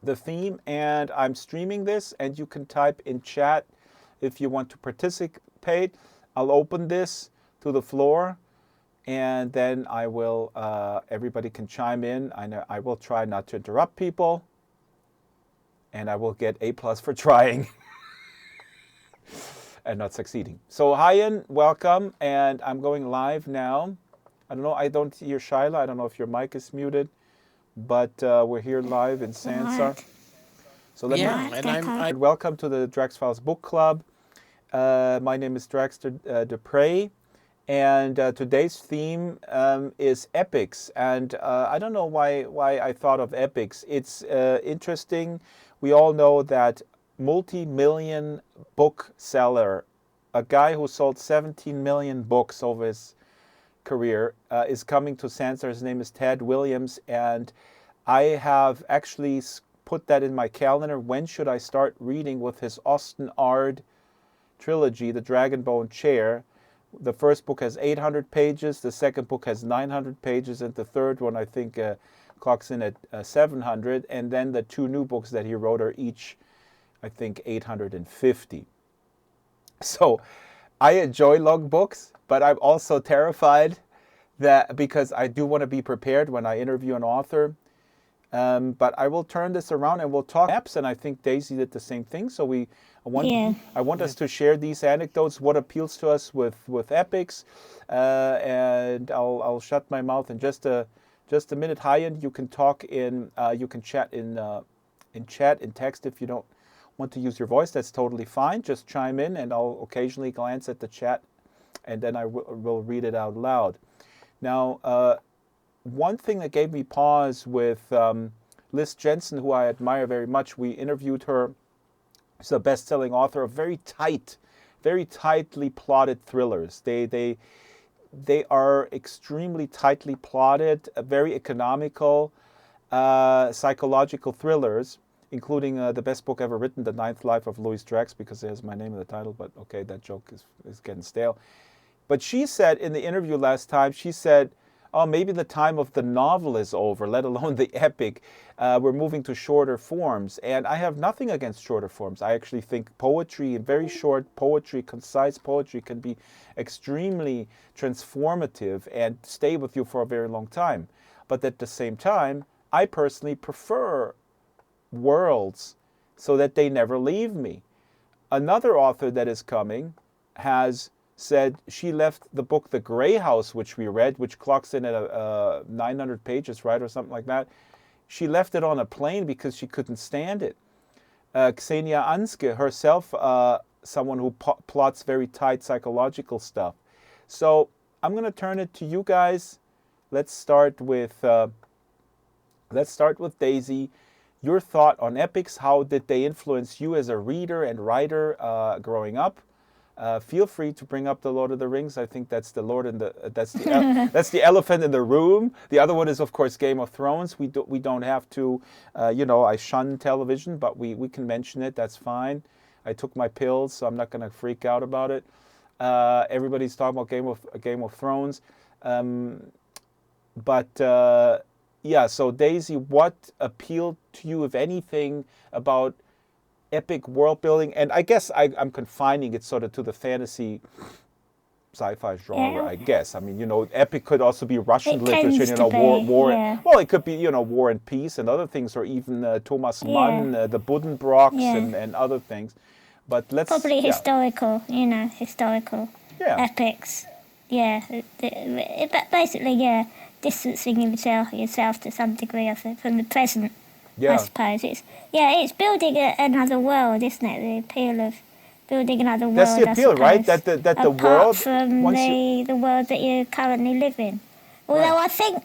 the theme, and I'm streaming this, and you can type in chat if you want to participate. I'll open this to the floor, and then I will, everybody can chime in. I will try not to interrupt people, and I will get A+ for trying and not succeeding. So Hyan, welcome, and I'm going live now. I don't know, I don't hear Shyla. I don't know if your mic is muted, but we're here live in Sansar. So let me welcome to the Drax Files Book Club. My name is Drax Dupre, and today's theme is epics. And I don't know why I thought of epics. It's interesting. We all know that multi-million bookseller, a guy who sold 17 million books over his career, is coming to Sansar. His name is Ted Williams, and I have actually put that in my calendar. When should I start reading with his Austin Ard trilogy, The Dragonbone Chair? The first book has 800 pages, the second book has 900 pages, and the third one I think clocks in at 700, and then the two new books that he wrote are each, I think, 850. So I enjoy long books, but I'm also terrified that because I do want to be prepared when I interview an author. But I will turn this around and we'll talk apps, and I think Daisy did the same thing. So I want us to share these anecdotes, what appeals to us with epics, and I'll shut my mouth in just a minute. Hyan, you can talk you can chat in chat, in text if you don't want to use your voice. That's totally fine. Just chime in, and I'll occasionally glance at the chat, and then I will read it out loud. Now, one thing that gave me pause with Liz Jensen, who I admire very much, we interviewed her. She's a best-selling author of very tightly plotted thrillers. They are extremely tightly plotted, very economical, psychological thrillers, including the best book ever written, The Ninth Life of Louis Drax, because it has my name in the title, but okay, that joke is getting stale. But she said in the interview last time, she said, oh, maybe the time of the novel is over, let alone the epic. We're moving to shorter forms. And I have nothing against shorter forms. I actually think poetry, very short poetry, concise poetry, can be extremely transformative and stay with you for a very long time. But at the same time, I personally prefer worlds so that they never leave me. Another author that is coming has said she left the book The Grey House, which we read, which clocks in at 900 pages, right, or something like that. She left it on a plane because she couldn't stand it. Ksenia Anske herself, someone who plots very tight psychological stuff. So I'm going to turn it to you guys. Let's start with Daisy. Your thought on epics. How did they influence you as a reader and writer growing up? Feel free to bring up the Lord of the Rings. I think that's the that's the elephant in the room. The other one is, of course, Game of Thrones. We don't have to, I shun television, but we can mention it. That's fine. I took my pills, so I'm not going to freak out about it. Everybody's talking about Game of Thrones, yeah. So Daisy, what appealed to you, if anything, about epic world building? And I guess I'm confining it sort of to the fantasy sci-fi genre, I guess. I mean, epic could also be Russian literature, war. Yeah. Well, it could be, War and Peace and other things, or even Thomas Mann, the Buddenbrooks and other things. But let's probably historical, historical epics. Yeah, basically, distancing yourself to some degree, I think, from the present. I suppose it's building another world, isn't it? The appeal of building another world. That's the appeal, right? That the world from the world that you currently live in. Although I think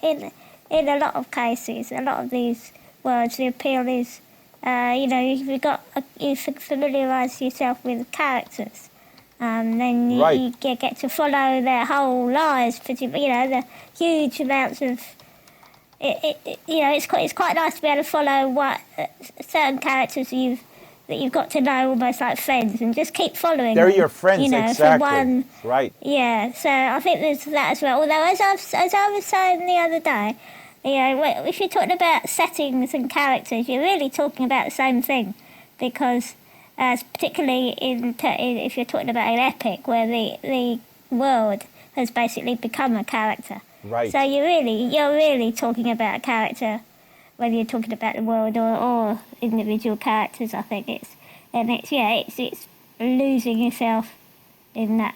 in a lot of cases, a lot of these worlds, the appeal is, you familiarise yourself with the characters. Then you get to follow their whole lives. The huge amounts of. It's quite nice to be able to follow certain characters that you've got to know almost like friends, and just keep following. They're them, your friends, exactly. Right. Yeah. So I think there's that as well. Although, as I was saying the other day, if you're talking about settings and characters, you're really talking about the same thing, because particularly if you're talking about an epic where the world has basically become a character. Right. So you're really talking about a character, whether you're talking about the world or individual characters. I think it's losing yourself in that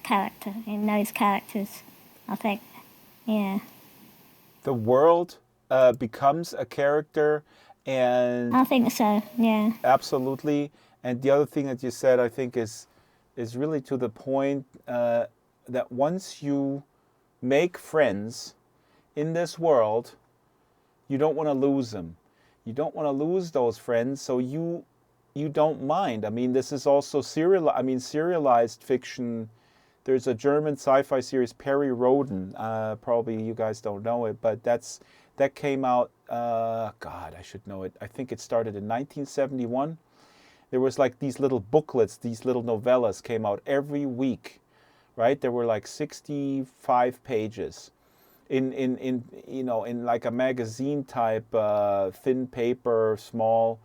character, in those characters. I think, yeah. The world becomes a character, and I think so. Yeah. absolutely. And the other thing that you said, I think, is really to the point that once you make friends in this world, you don't want to lose them. You don't want to lose those friends, so you don't mind. I mean, this is also serialized fiction. There's a German sci-fi series, Perry Roden. Probably you guys don't know it, but that came out. God, I should know it. I think it started in 1971. There was like these little booklets, these little novellas came out every week, right? There were like 65 pages in like a magazine type, thin paper, small,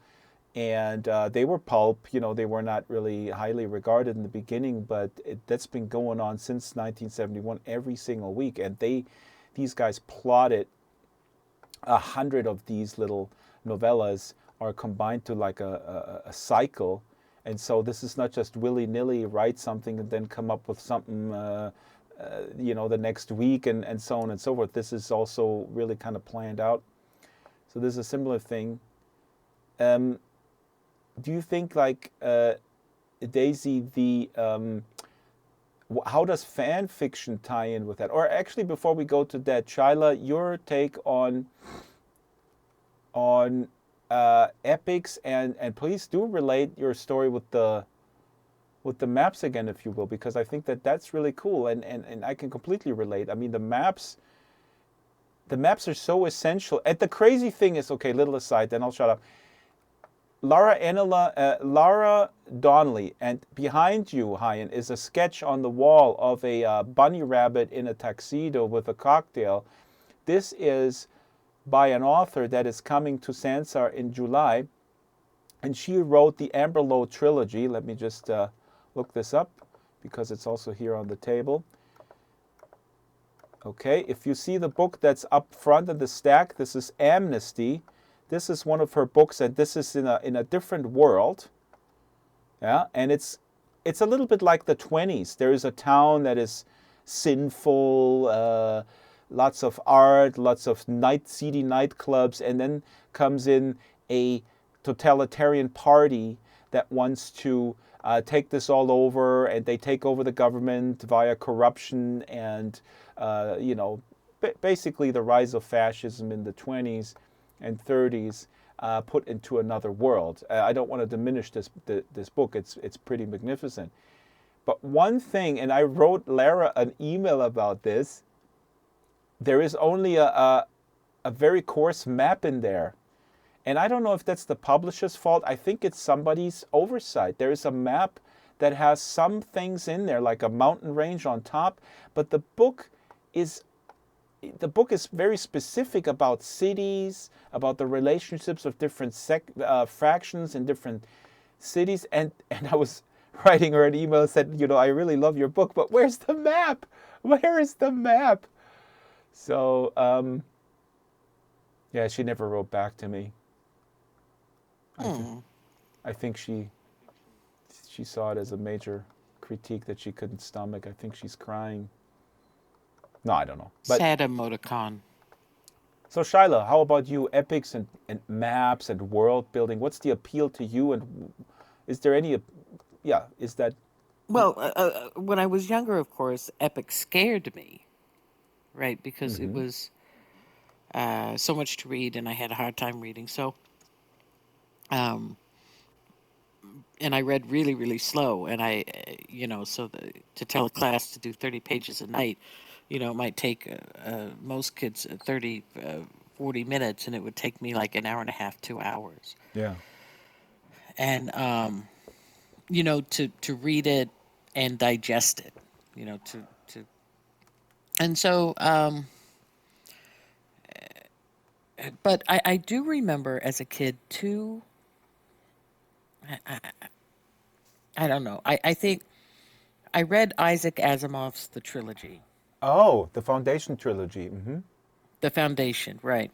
and they were pulp. They were not really highly regarded in the beginning, but that's been going on since 1971 every single week, and these guys plotted 100 of these little novellas are combined to like a cycle. And so this is not just willy-nilly write something and then come up with something the next week and so on and so forth. This is also really kind of planned out. So this is a similar thing. Do you think, like, Daisy, how does fan fiction tie in with that? Or actually, before we go to that, Shyla, your take on epics, and please do relate your story with the maps again, if you will, because I think that's really cool, and I can completely relate. I mean, the maps are so essential. And the crazy thing is, okay, little aside, then I'll shut up. Lara Donnelly, and behind you, Hyan, is a sketch on the wall of a bunny rabbit in a tuxedo with a cocktail. This is by an author that is coming to Sansar in July, and she wrote the Amberlow trilogy. Let me just look this up, because it's also here on the table. Okay, if you see the book that's up front in the stack, this is Amnesty. This is one of her books, and this is in a different world. Yeah, and it's a little bit like the 20s. There is a town that is sinful, lots of art, lots of seedy nightclubs, and then comes in a totalitarian party that wants to take this all over, and they take over the government via corruption and basically the rise of fascism in the 20s and 30s, put into another world. I don't want to diminish this book. It's pretty magnificent. But one thing, and I wrote Lara an email about this, there is only a very coarse map in there. And I don't know if that's the publisher's fault. I think it's somebody's oversight. There is a map that has some things in there, like a mountain range on top, but the book is very specific about cities, about the relationships of different fractions in different cities. And I was writing her an email and said, I really love your book, but where's the map? Where is the map? So, yeah, she never wrote back to me. I think she saw it as a major critique that she couldn't stomach. I think she's crying. No, I don't know. But, sad emoticon. So, Shyla, how about you? Epics and maps and world building. What's the appeal to you? And is there any? Yeah, is that? Well, when I was younger, of course, epic scared me, right? Because it was so much to read, and I had a hard time reading. So, and I read really, really slow, and to tell a class to do 30 pages a night, it might take most kids 30, 40 minutes, and it would take me like an hour and a half, 2 hours. Yeah. And, to read it and digest it, and so, But I do remember as a kid too. I, I don't know. I think I read Isaac Asimov's The Trilogy, Oh, the Foundation trilogy. Mm-hmm. The Foundation, right?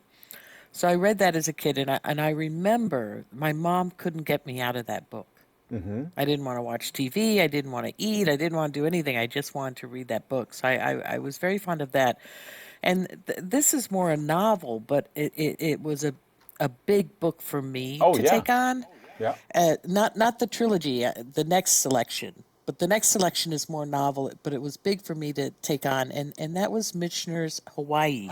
So I read that as a kid, and I remember my mom couldn't get me out of that book. Mm-hmm. I didn't want to watch TV. I didn't want to eat. I didn't want to do anything. I just wanted to read that book. So I was very fond of that. And this is more a novel, but it was a big book for me Oh to yeah, take on. yeah. Not the trilogy, the next selection. But the next selection is more novel, but it was big for me to take on, and that was Michener's Hawaii.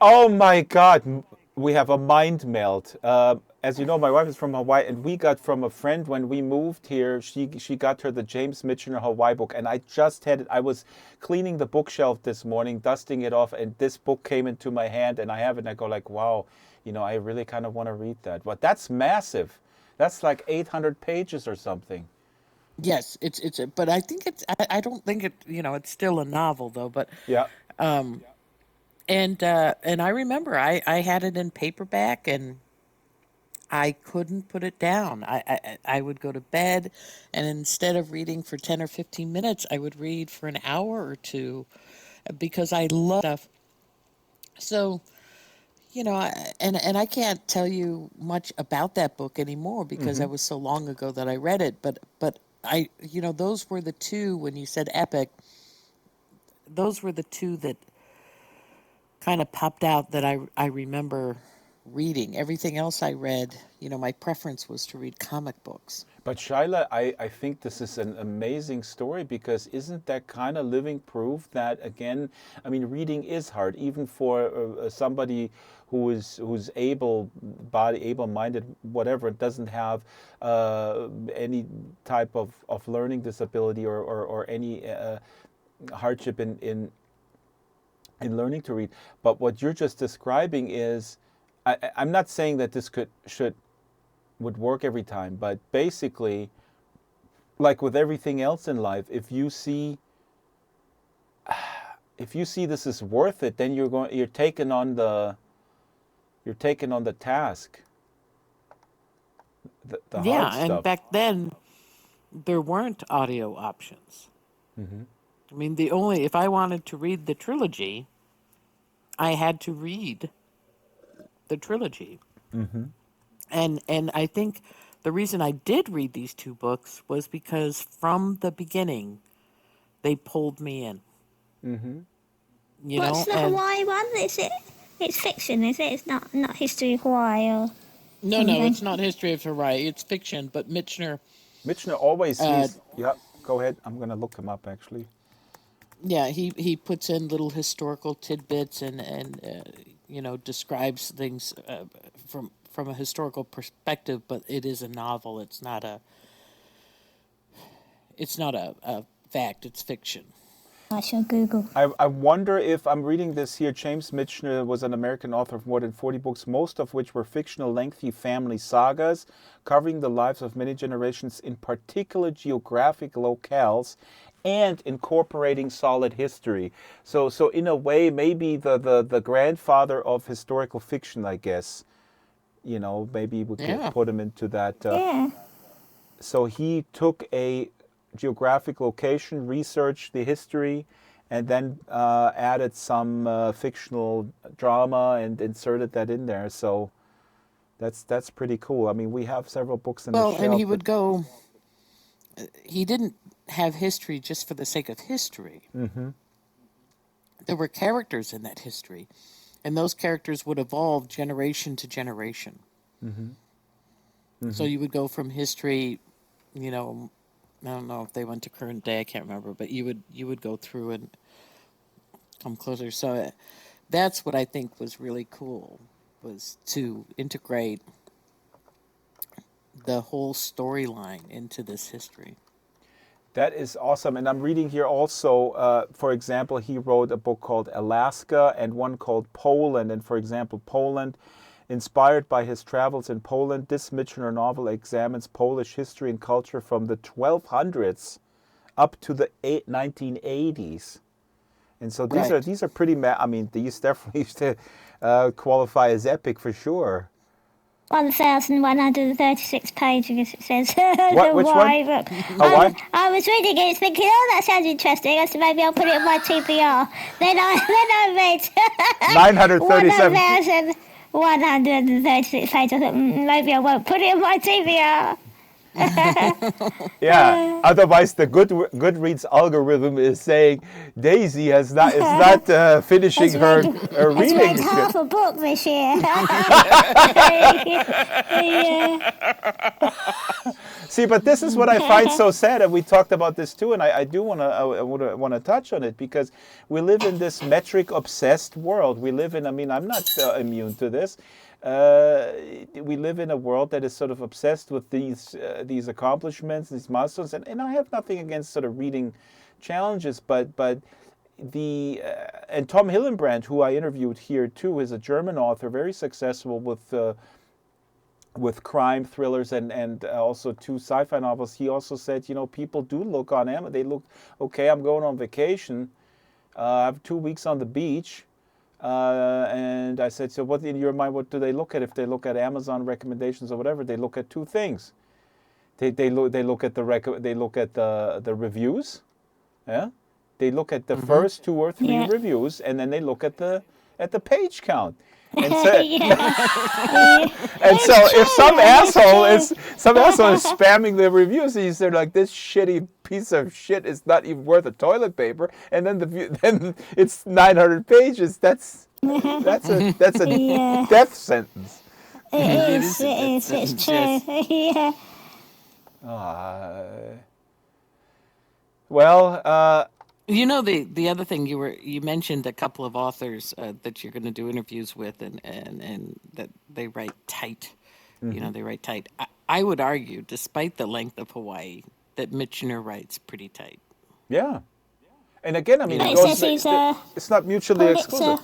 Oh my God, we have a mind melt. As you know, my wife is from Hawaii, and we got from a friend when we moved here. She got her the James Michener Hawaii book, and I just had it. I was cleaning the bookshelf this morning, dusting it off, and this book came into my hand, and I have it. And I go like, wow, I really kind of want to read that. But that's massive. That's like 800 pages or something. Yes, but I think I don't think it's still a novel though. But Yeah. and I remember I had it in paperback and I couldn't put it down. I would go to bed, and instead of reading for 10 or 15 minutes, I would read for an hour or two because I love stuff. So, and I can't tell you much about that book anymore because Mm-hmm. that was so long ago that I read it. But those were the two, when you said epic, those were the two that kind of popped out that I remember reading. Everything else I read, my preference was to read comic books. But Shaila, I think this is an amazing story because isn't that kind of living proof that again, I mean, reading is hard, even for somebody who's able-minded, whatever, doesn't have any type of learning disability or any hardship in learning to read. But what you're just describing is, I'm not saying that this would work every time, but basically, like with everything else in life, if you see this is worth it, then you're taking on the task, the hard Yeah, and stuff. back then there weren't audio options. Mm-hmm. I mean, if I wanted to read the trilogy, I had to read the trilogy. Mm-hmm. And I think the reason I did read these two books was because from the beginning they pulled me in. Mm-hmm. What's the And Hawaii one? Is it? It's fiction, is it? It's not history of Hawaii or no, something. it's not History of Hawaii. It's fiction, but Michener, Always uh, he's yeah. Go ahead. I'm gonna look him up actually. yeah, he puts in little historical tidbits and describes things from a historical perspective, but it is a novel. It's not a fact. It's fiction. I shall Google. I wonder if I'm reading this here. James Michener was an American author of more than 40 books, most of which were fictional, lengthy family sagas covering the lives of many generations in particular geographic locales and incorporating solid history. So in a way, maybe the grandfather of historical fiction, I guess. Maybe we could Yeah. put him into that. Yeah. So he took a geographic location, researched the history, and then added some fictional drama and inserted that in there. So that's pretty cool. I mean, we have several books on the Well, and shelf. he would go. He didn't have history just for the sake of history. Mm-hmm. There were characters in that history, and those characters would evolve generation to generation. Mm-hmm. Mm-hmm. So you would go from history, I don't know if they went to current day, I can't remember, but you would go through and come closer. So that's what I think was really cool, was to integrate the whole storyline into this history. That is awesome. And I'm reading here also, for example, he wrote a book called Alaska and one called Poland. And for example, Poland, inspired by his travels in Poland, this Michener novel examines Polish history and culture from the 1200s up to the 1980s. And so these are pretty. I mean, these definitely qualify as epic for sure. 1,136 pages, it says. What? Which one? But Why? I was reading it thinking, oh, that sounds interesting. I said, maybe I'll put it in my TBR. Then I read 937. 1,136 pages. I thought, maybe I won't put it in my TBR. Yeah. Otherwise, the Goodreads algorithm is saying Daisy is not finishing her reading. Has read half a book this year. See, but this is what I find so sad, and we talked about this too, and I do want to touch on it, because we live in this metric obsessed world. We live in. I mean, I'm not immune to this. We live in a world that is sort of obsessed with these accomplishments, these milestones, and I have nothing against sort of reading challenges, but and Tom Hillenbrand, who I interviewed here too, is a German author, very successful with crime thrillers and also 2 sci-fi novels. He also said, people do look on Amazon. They look, okay, I'm going on vacation. I have 2 weeks on the beach. And I said, so what in your mind, what do they look at? If they look at Amazon recommendations or whatever, they look at 2 things. They look at the reviews, yeah. They look at the first 2 or 3 reviews, and then they look at the page count. And so, and so if some asshole is spamming the reviews, and they're like, this shitty piece of shit is not even worth a toilet paper, and then then it's 900 pages. That's a death sentence. It's true. Yeah. Well. The other thing you mentioned a couple of authors that you're going to do interviews with, and that they write tight. Mm-hmm. They write tight. I would argue, despite the length of Hawaii, that Michener writes pretty tight. Yeah, and again, I mean, it's not mutually exclusive.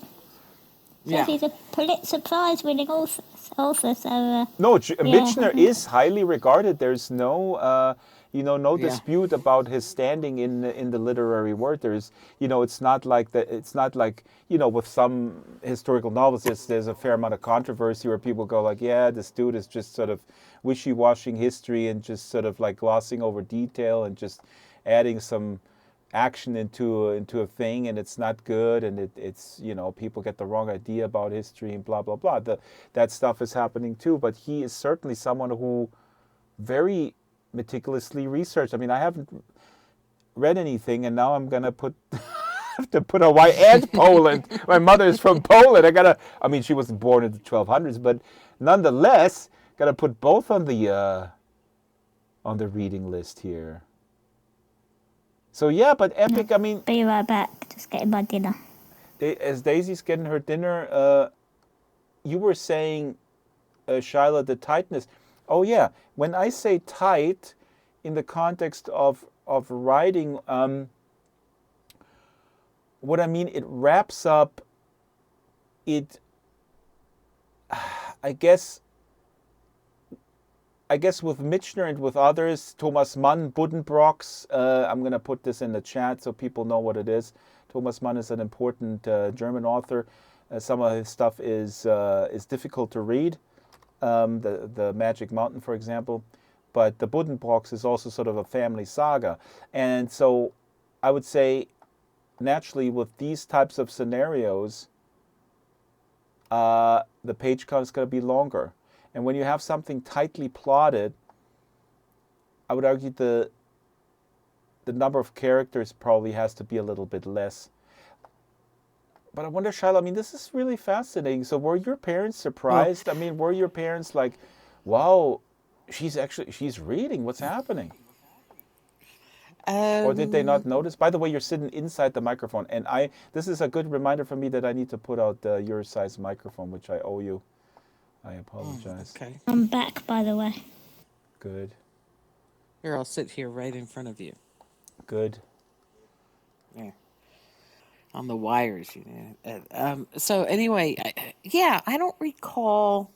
So he's a Pulitzer Prize winning author. So Michener is highly regarded. There's no. No dispute about his standing in the literary world. There's, it's not like with some historical novels, there's a fair amount of controversy where people go like, yeah, this dude is just sort of wishy-washing history and just sort of like glossing over detail and just adding some action into a thing, and it's not good, and it's people get the wrong idea about history and blah blah blah. That stuff is happening too, but he is certainly someone who very meticulously researched. I mean, I haven't read anything, and now I'm gonna have to put Hawaii and Poland. My mother is from Poland. I mean, she wasn't born in the 1200s, but nonetheless, gotta put both on the reading list here. So yeah, but epic. I mean, be right back. Just getting my dinner. As Daisy's getting her dinner, you were saying, Shyla, the tightness. Oh yeah, when I say tight, in the context of writing, what I mean, it wraps up. I guess with Michener and with others, Thomas Mann, Buddenbrooks. I'm gonna put this in the chat so people know what it is. Thomas Mann is an important German author. Some of his stuff is difficult to read. The Magic Mountain, for example, but the Buddenbrooks is also sort of a family saga, and so I would say naturally with these types of scenarios, the page count is going to be longer, and when you have something tightly plotted, I would argue the number of characters probably has to be a little bit less. But I wonder, Shyla, I mean, this is really fascinating. So were your parents surprised? I mean, were your parents like, wow, she's reading, what's happening? Or did they not notice? By the way, you're sitting inside the microphone. And this is a good reminder for me that I need to put out your size microphone, which I owe you. I apologize. Okay. I'm back, by the way. Good. Here, I'll sit here right in front of you. Good. Yeah. On the wires, so anyway, I don't recall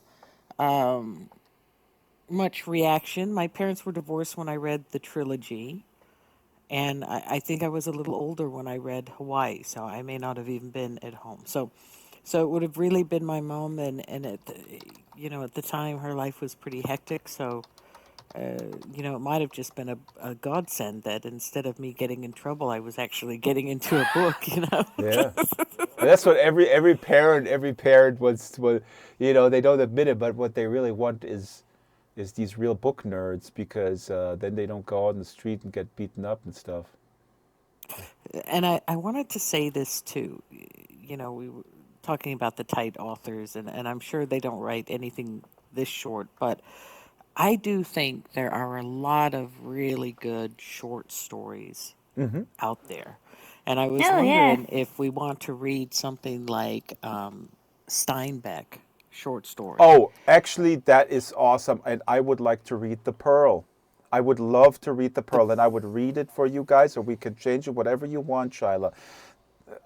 much reaction. My parents were divorced when I read the trilogy, and I think I was a little older when I read Hawaii, so I may not have even been at home. So So it would have really been my mom, and at the time her life was pretty hectic. So it might have just been a godsend that instead of me getting in trouble, I was actually getting into a book. Yeah. And that's what every parent was, they don't admit it, but what they really want is these real book nerds, because then they don't go out in the street and get beaten up and stuff. And I wanted to say this too. We were talking about the tight authors, and I'm sure they don't write anything this short, but I do think there are a lot of really good short stories out there. And I was Oh, yeah. wondering if we want to read something like Steinbeck short story. Oh, actually, that is awesome. And I would like to read The Pearl. I would love to read The Pearl, and I would read it for you guys, or we can change it, whatever you want, Shyla.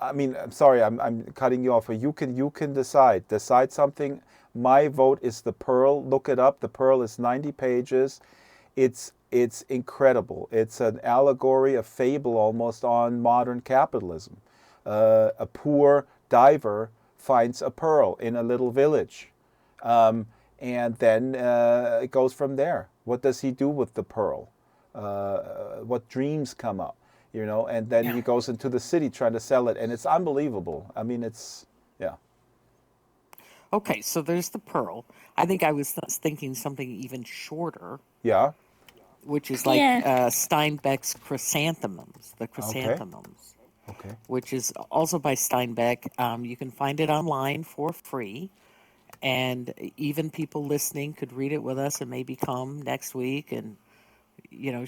I mean, I'm sorry, I'm cutting you off, but you can decide something. My vote is The Pearl. Look it up. The Pearl is 90 pages. It's incredible. It's an allegory, a fable almost, on modern capitalism. A poor diver finds a pearl in a little village, and then it goes from there. What does he do with the pearl? What dreams come up? And then he goes into the city trying to sell it, and it's unbelievable. I mean, yeah. Okay, so there's The Pearl. I think I was thinking something even shorter. Yeah. Which is like Steinbeck's Chrysanthemums, the Chrysanthemums. Okay. Which is also by Steinbeck. You can find it online for free. And even people listening could read it with us and maybe come next week and,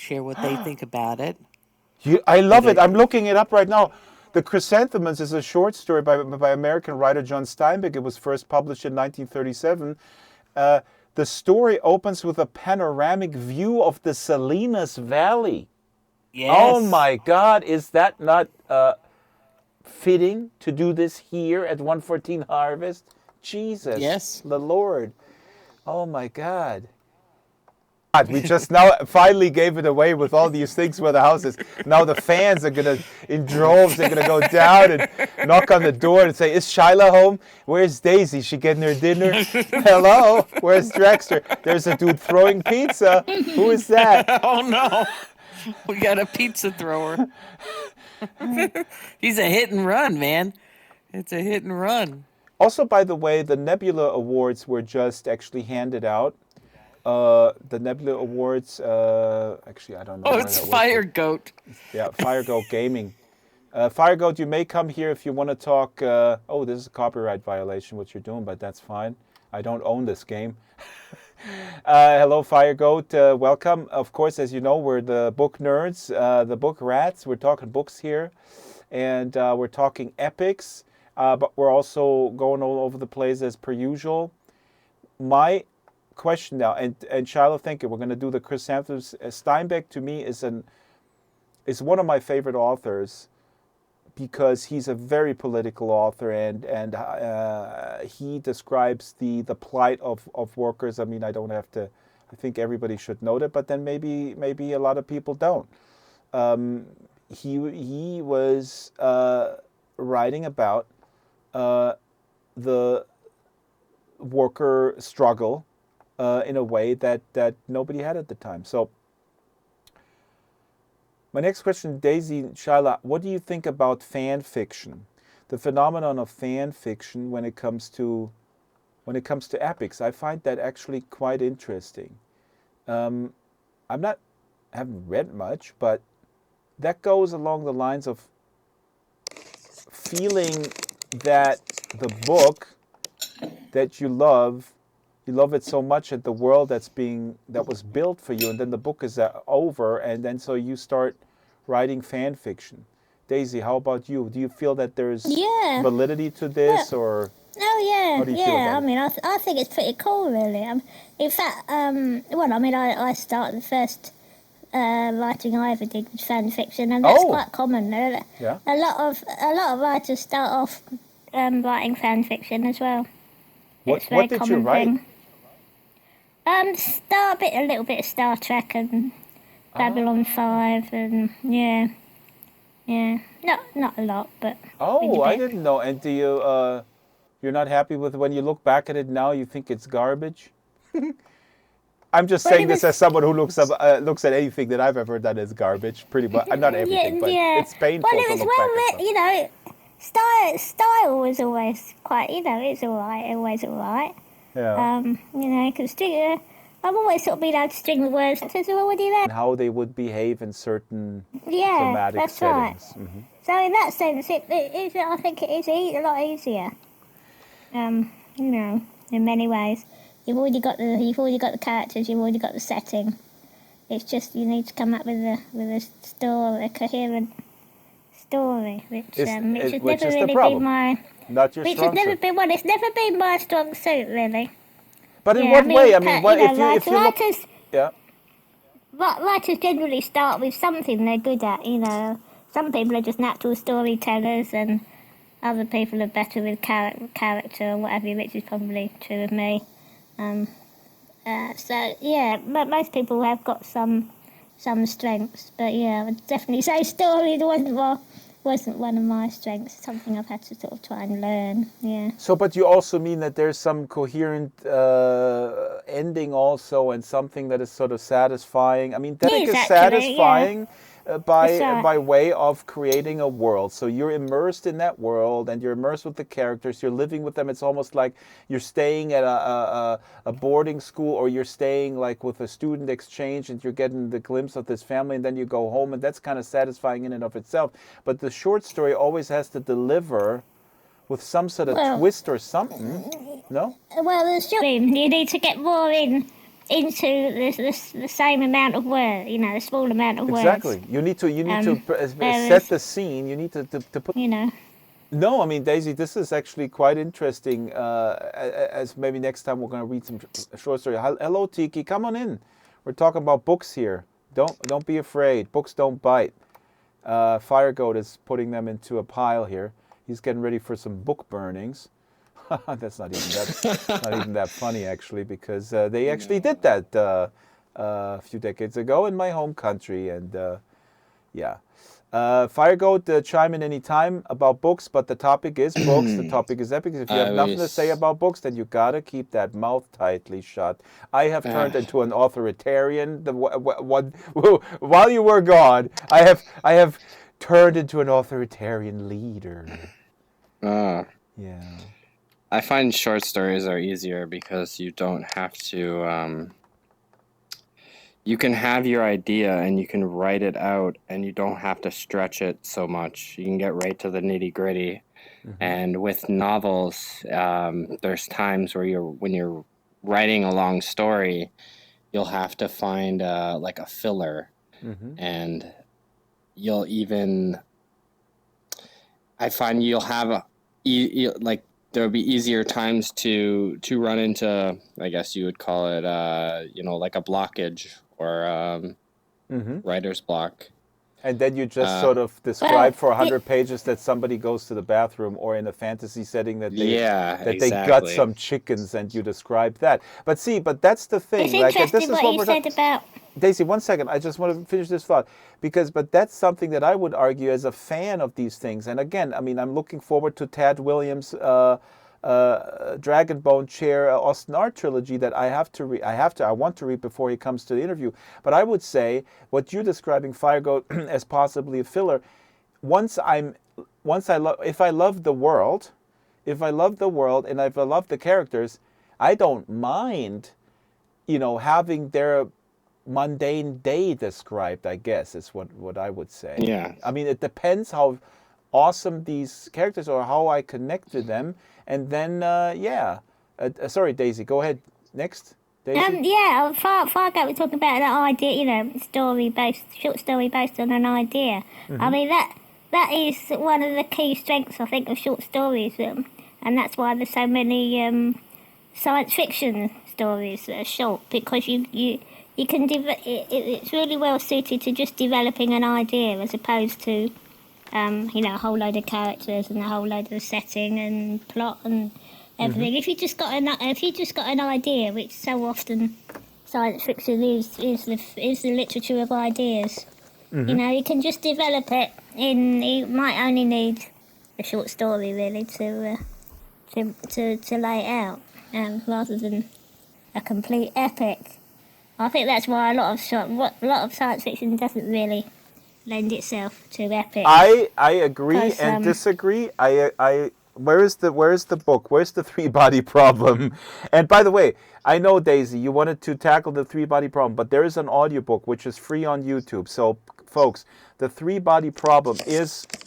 share what they think about it. I love it. I'm looking it up right now. The Chrysanthemums is a short story by American writer John Steinbeck. It was first published in 1937. The story opens with a panoramic view of the Salinas Valley. Yes. Oh my God, is that not fitting to do this here at 114 Harvest? Jesus. Yes. The Lord. Oh my God. We just now finally gave it away with all these things for the houses. Now the fans are going to, in droves, they're going to go down and knock on the door and say, is Shyla home? Where's Daisy? She getting her dinner? Hello? Where's Drexter? There's a dude throwing pizza. Who is that? Oh, no. We got a pizza thrower. He's a hit and run, man. It's a hit and run. Also, by the way, the Nebula Awards were just actually handed out. The Nebula Awards, actually, I don't know. Oh, it's Fire Goat. Yeah, Fire Goat Gaming. Fire Goat, you may come here if you want to talk. This is a copyright violation, what you're doing, but that's fine. I don't own this game. Hello, Fire Goat. Welcome. Of course, as you know, we're the book nerds, the book rats. We're talking books here, and we're talking epics, but we're also going all over the place as per usual. My question now, and Shyla, thank you. We're going to do the Chrysanthemums. Steinbeck to me is one of my favorite authors because he's a very political author, and he describes the plight of workers. I mean, I don't have to. I think everybody should know that, but then maybe a lot of people don't. He was writing about the worker struggle in a way that nobody had at the time. So my next question, Daisy, Shyla, what do you think about fan fiction? The phenomenon of fan fiction when it comes to epics. I find that actually quite interesting. I haven't read much, but that goes along the lines of feeling that the book that you love it so much at the world that was built for you, and then the book is over, and then so you start writing fan fiction. Daisy, how about you? Do you feel that there's validity to this, or? Oh yeah, how do you feel about I mean, I think it's pretty cool, really. In fact, I started the first writing I ever did was fan fiction, and that's quite common. Yeah. A lot of writers start off writing fan fiction as well. What did you write? Thing. A little bit of Star Trek and Babylon 5, and yeah, not a lot, but. Oh, I didn't know. And do you You're not happy with when you look back at it now. You think it's garbage. I'm just saying this as someone who looks at anything that I've ever done as garbage. Pretty much, not everything, but it's painful well, it was to look back at you know, style was always quite, you know, it's alright, always alright. Yeah. You know, because I've always sort of been able to string the words and says, well, what do you And how they would behave in certain thematic that's settings. Right. Mm-hmm. So in that sense, I think it is a lot easier. You know, in many ways. You've already got the characters. You've already got the setting. It's just you need to come up with a story, a coherent story, which has never really been my. Not your which strong has never suit. been one. It's never been my strong suit, really. But in what way? I mean, what, if you look, writers, yeah. Writers generally start with something they're good at. You know, some people are just natural storytellers, and other people are better with character or whatever, which is probably true of me. So yeah, most people have got some strengths, but yeah, I would definitely say story wasn't one of my strengths. It's something I've had to sort of try and learn. Yeah. So, but you also mean that there's some coherent ending also, and something that is sort of satisfying. I mean, that is satisfying. Yeah. By way of creating a world. So you're immersed in that world, and you're immersed with the characters. You're living with them. It's almost like you're staying at a boarding school, or you're staying like with a student exchange, and you're getting the glimpse of this family, and then you go home, and that's kind of satisfying in and of itself. But the short story always has to deliver with some sort of twist or something. No? Well, you need to get more into the same amount of words, you know, the small amount of words. Exactly. You need to set the scene. You need to put. You know. No, I mean, Daisy, this is actually quite interesting. As maybe next time we're going to read some short story. Hello, Tiki. Come on in. We're talking about books here. Don't be afraid. Books don't bite. Fire Goat is putting them into a pile here. He's getting ready for some book burnings. That's not even that funny, actually, because they actually did that a few decades ago in my home country, and yeah. Fire Goat, chime in any time about books, but the topic is books. The topic is epic. If you have nothing to say about books, then you gotta keep that mouth tightly shut. I have turned into an authoritarian. While you were gone, I have turned into an authoritarian leader. Yeah. I find short stories are easier because you don't have to. You can have your idea and you can write it out, and you don't have to stretch it so much. You can get right to the nitty gritty. Mm-hmm. And with novels, there's times where when you're writing a long story, you'll have to find like a filler, and you'll even. I find you'll have like. There would be easier times to run into, I guess you would call it, like a blockage or writer's block. And then you just sort of describe for 100 pages that somebody goes to the bathroom, or in a fantasy setting that they gut some chickens, and you describe that. But that's the thing. It's interesting this is what you said about... Daisy, 1 second. I just want to finish this thought. But that's something that I would argue as a fan of these things. And again, I mean, I'm looking forward to Tad Williams' Dragonbone Chair Austin Art trilogy that I want to read before he comes to the interview. But I would say what you're describing, Fire Goat, as possibly a filler. If I love the world, and if I love the characters, I don't mind, having their mundane day described, I guess, is what I would say. Yeah. I mean, it depends how awesome these characters are, how I connect to them, and then sorry, Daisy, go ahead. Next, Daisy. Fargo was talking about that idea, short story based on an idea. Mm-hmm. I mean that is one of the key strengths, I think, of short stories, and that's why there's so many science fiction stories that are short, because you can it's really well suited to just developing an idea as opposed to a whole load of characters and a whole load of setting and plot and everything. If you just got an idea, which so often science fiction is the literature of ideas. You can just develop it you might only need a short story really to to lay it out, rather than a complete epic. I think that's why a lot of science fiction doesn't really lend itself to epics. I agree and disagree. Where is the book? Where's the three-body problem? And by the way, I know, Daisy, you wanted to tackle the three-body problem, but there is an audiobook which is free on YouTube. So, folks, the three-body problem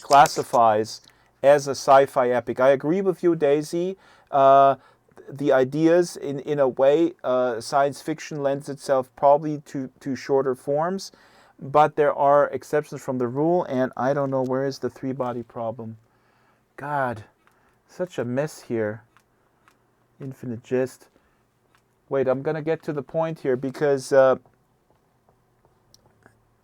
classifies as a sci-fi epic. I agree with you, Daisy. The ideas, in a way, science fiction lends itself probably to shorter forms, but there are exceptions from the rule, and I don't know, where is the three-body problem? God, such a mess here. Infinite Gist. Wait, I'm going to get to the point here because,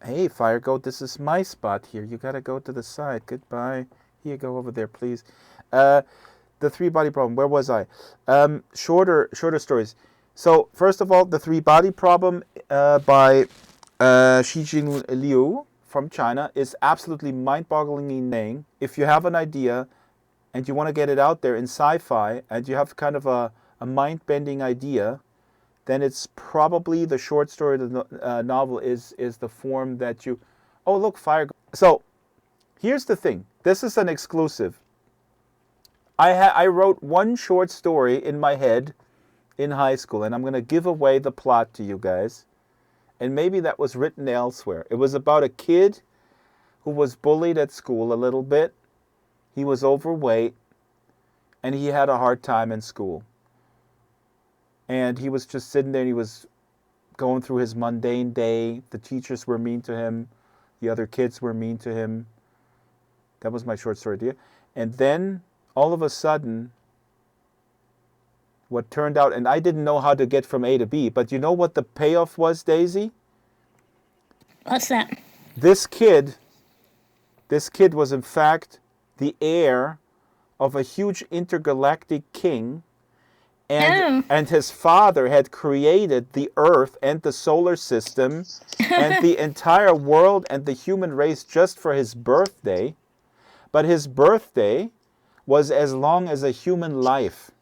hey, Fire Goat, this is my spot here. You got to go to the side. Goodbye. Here, go over there, please. The three-body problem, where was I? Shorter stories. So, first of all, the three-body problem by Xijin Liu from China is absolutely mind-bogglingly insane. If you have an idea and you want to get it out there in sci-fi and you have kind of a mind-bending idea, then it's probably the short story, the novel is the form that you... Oh, look, Fire... So, here's the thing. This is an exclusive. I wrote one short story in my head in high school, and I'm going to give away the plot to you guys. And maybe that was written elsewhere. It was about a kid who was bullied at school a little bit. He was overweight, and he had a hard time in school. And he was just sitting there, and he was going through his mundane day. The teachers were mean to him. The other kids were mean to him. That was my short story idea. And then, all of a sudden, what turned out, and I didn't know how to get from A to B, but you know what the payoff was, Daisy? What's that? This kid was in fact the heir of a huge intergalactic king, and his father had created the Earth and the solar system and the entire world and the human race just for his birthday. But his birthday was as long as a human life.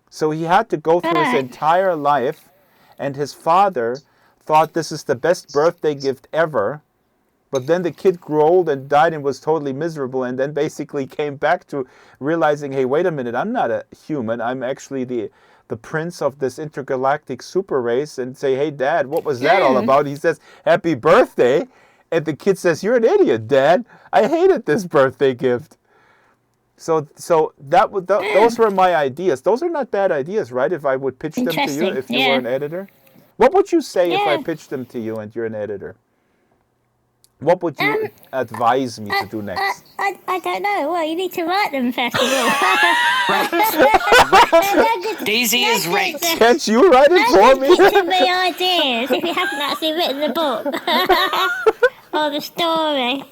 So he had to go through his entire life, and his father thought this is the best birthday gift ever. But then the kid grew old and died and was totally miserable, and then basically came back to realizing, hey, wait a minute, I'm not a human. I'm actually the prince of this intergalactic super race, and say, hey, Dad, what was that all about? He says, happy birthday. And the kid says, you're an idiot, Dad. I hated this birthday gift. So those were my ideas. Those are not bad ideas, right? If I would pitch them to you, if you were an editor. What would you say if I pitched them to you and you're an editor? What would you advise me to do next? I don't know. Well, you need to write them first of all. Daisy is right. Can't you write it for me? Pitching me ideas if you haven't actually written the book or the story.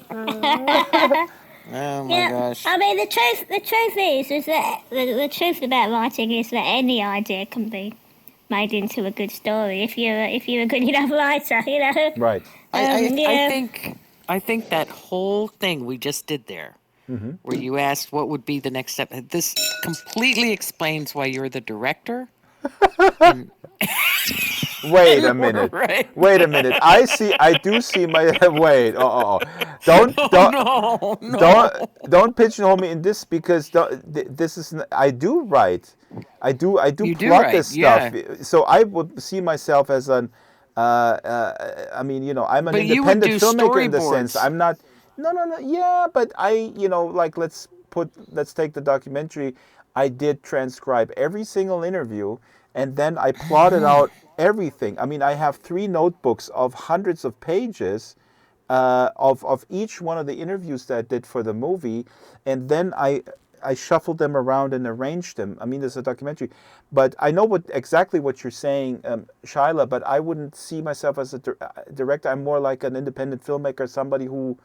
Oh my gosh! I mean, the truth is that the truth about writing is that any idea can be made into a good story if you're a good enough writer, you know. Right. I think that whole thing we just did there, where you asked what would be the next step, this completely explains why you're the director. Wait a minute. Right. Wait a minute. I do see my wait. Don't pigeonhole me in this, because this is I do write. I do plot this stuff. Yeah. So I would see myself as an I mean, you know, I'm an independent filmmaker in the sense. I'm not No. Yeah, but like let's take the documentary. I did transcribe every single interview, and then I plotted out everything. I mean, I have 3 notebooks of hundreds of pages of each one of the interviews that I did for the movie, and then I shuffled them around and arranged them. I mean, there's a documentary, but I know exactly what you're saying, Shyla, but I wouldn't see myself as a director. I'm more like an independent filmmaker, somebody who,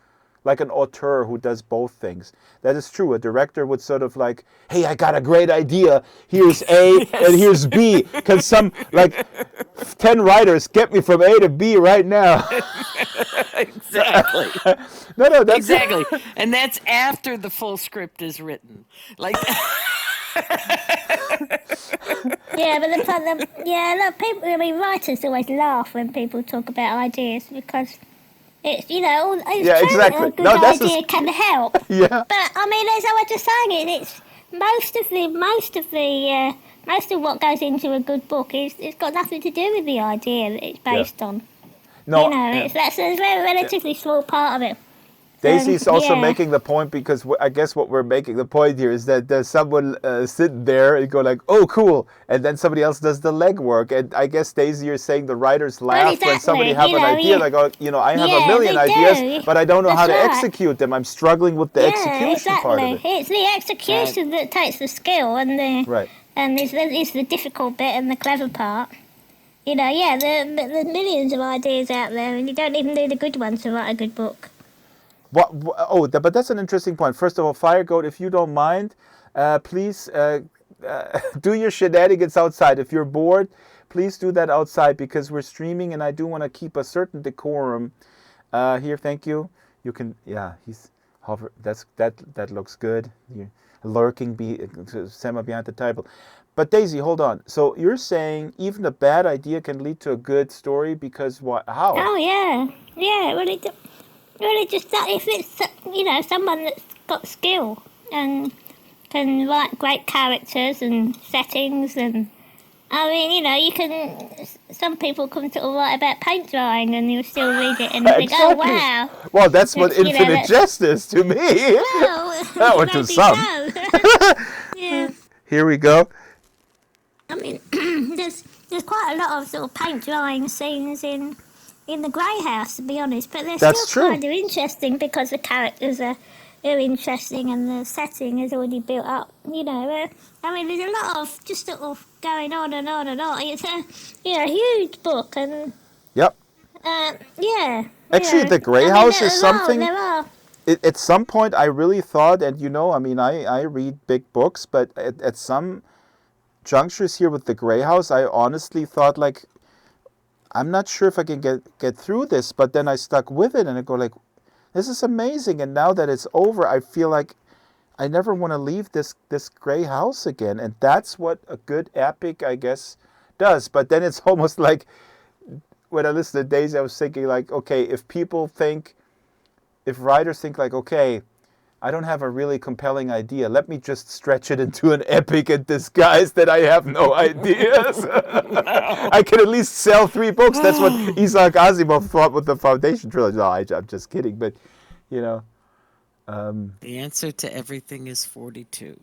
like an auteur who does both things. That is true. A director would sort of like, hey, I got a great idea. Here's A and here's B. Can some, 10 writers get me from A to B right now? Exactly. No, that's... Exactly. And that's after the full script is written. Yeah, but a lot of people, I mean, writers always laugh when people talk about ideas because it's, it's Yeah, true that exactly. a good No, that's idea can help. yeah. But I mean, as I was just saying, it's most of what goes into a good book it's got nothing to do with the idea that it's based on. No, That's a very relatively small part of it. Daisy's also Yeah. making the point because I guess what we're making the point here is that there's someone sitting there and go like, oh, cool. And then somebody else does the legwork. And I guess, Daisy, you're saying the writers laugh when somebody have an idea. Like, oh, I have a million ideas, but I don't know how to execute them. I'm struggling with the execution part of it. It's the execution that takes the skill and it's the difficult bit and the clever part. There's millions of ideas out there and you don't even need a good one to write a good book. But that's an interesting point. First of all, Fire Goat, if you don't mind, please do your shenanigans outside. If you're bored, please do that outside because we're streaming and I do want to keep a certain decorum. Here, thank you. You can, he's hover. That looks good. You're lurking semi behind the table. But Daisy, hold on. So you're saying even a bad idea can lead to a good story because what? How? Oh yeah. Really, just that if it's someone that's got skill and can write great characters and settings, and I mean, you can. Some people can sort of write about paint drying, and you'll still read it and think, "Oh wow!" Well, that's what Infinite Jest is to me. Well, that would do some. So. Yeah. Here we go. I mean, there's quite a lot of sort of paint drying scenes in the Grey House, to be honest, but they're still kind of interesting because the characters are interesting and the setting is already built up. I mean, there's a lot of just sort of going on and on and on. It's a huge book and yep. Actually, the Grey House is something. At some point, I really thought, and I mean, I read big books, but at some junctures here with the Grey House, I honestly thought like, I'm not sure if I can get through this, but then I stuck with it and I go like, this is amazing. And now that it's over, I feel like I never want to leave this Grey House again. And that's what a good epic, I guess, does. But then it's almost like when I listened to Daisy, I was thinking like, okay, if writers think like, okay, I don't have a really compelling idea. Let me just stretch it into an epic and disguise that I have no ideas. I can at least sell 3 books. That's what Isaac Asimov thought with the Foundation trilogy. No, I'm just kidding, but the answer to everything is 42.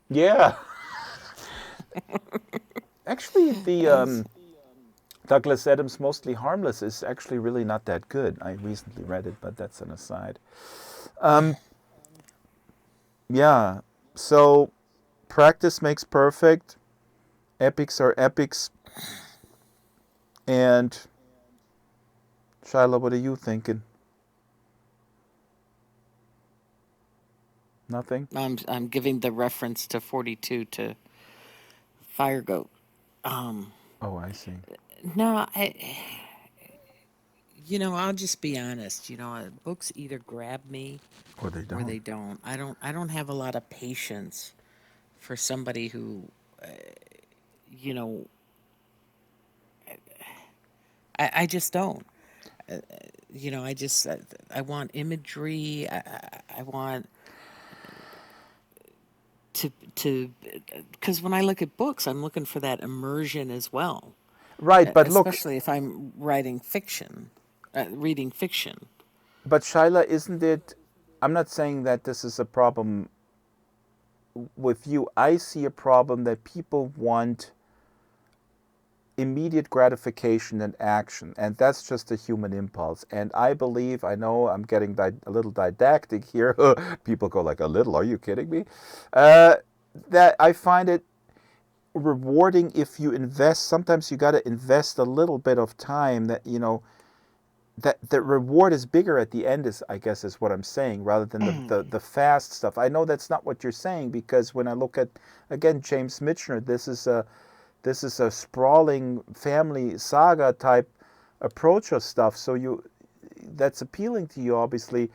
Yeah. Actually, the Douglas Adams' Mostly Harmless is actually really not that good. I recently read it, but that's an aside. Yeah, so practice makes perfect. Epics are epics. And Shyla, what are you thinking? Nothing? I'm giving the reference to 42 to Fire Goat. Oh, I see. No, I'll just be honest. Books either grab me or they don't. I don't have a lot of patience for somebody who, I just don't. I want imagery. I want to because when I look at books, I'm looking for that immersion as well. Right, but especially if I'm reading fiction. But Shyla, isn't it? I'm not saying that this is a problem with you. I see a problem that people want immediate gratification and action, and that's just a human impulse. And I know I'm getting a little didactic here. People go like, a little? Are you kidding me? That I find it rewarding if you invest. Sometimes you got to invest a little bit of time that, that the reward is bigger at the end I guess is what I'm saying, rather than the fast stuff. I know that's not what you're saying, because when I look at, again, James Michener, this is a sprawling family saga type approach of stuff. So that's appealing to you, obviously.